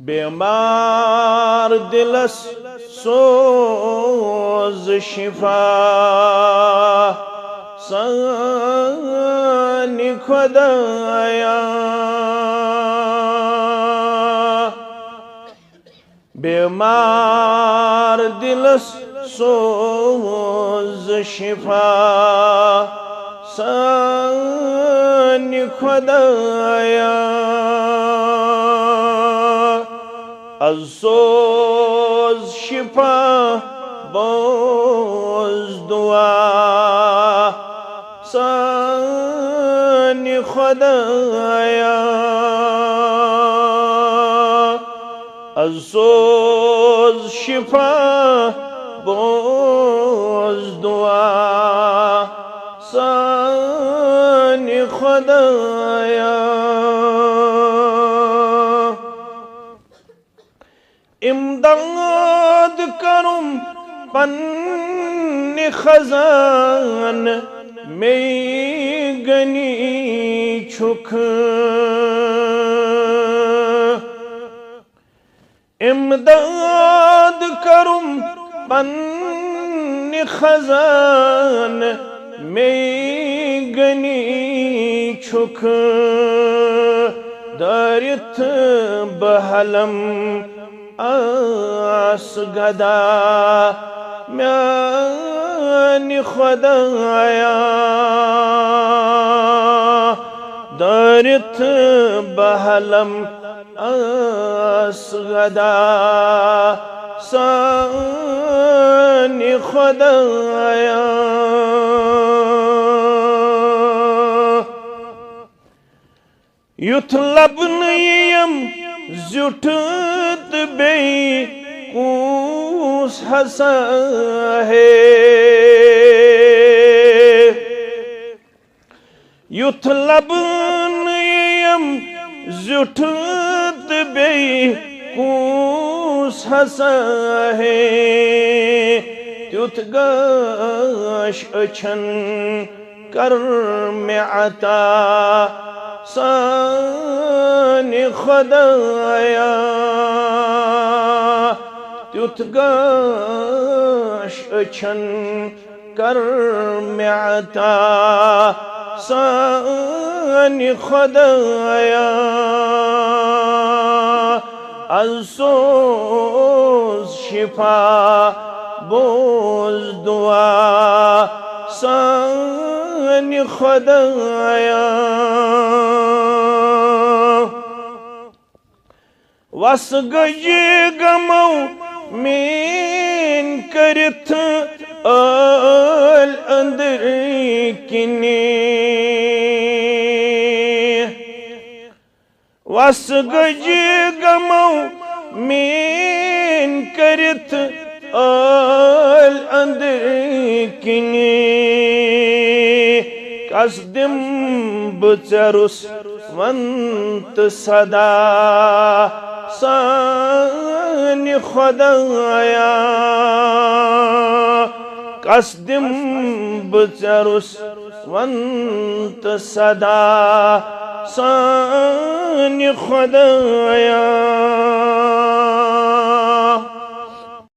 बेमार दिलस सोज शिफा सानी खुदाया। बेमार दिलस सोज शिफा सानी खुदाया। अज़ोज़ शिफा बोज़ दुआ सानी खुदाया। अज़ोज़ शिफा बोज़ दुआ सानी खुदाया। इमदाद करूं पन्ने खजान में गनी छुक। इमदाद करूं पन्ने खजान में गनी छुक। दारित बहलम आस गदा म्यानी खुदाया। दारित बहलम आस गदा सानी खुदाया। युथ लबनयम जुठत बे कूस हसा है। युथ लबनयम जुठत बे कूस हसा है। त्युथ गाश अछन कर में अता सानी खुदाया। त्युथ गाश अछन कर में अता सानी खुदाया। अज़ोज़ शिफा बोज़ दुआ सानी खुदाया। वस गये गमौ मीन करथ आल अंदर किने। वस गये गमौ मीन करथ आल अंदर किने। कसदिम बचरुस वंत सदा सानी खुदाया। कसदिम बचरुस वंत सदा सानी खुदाया।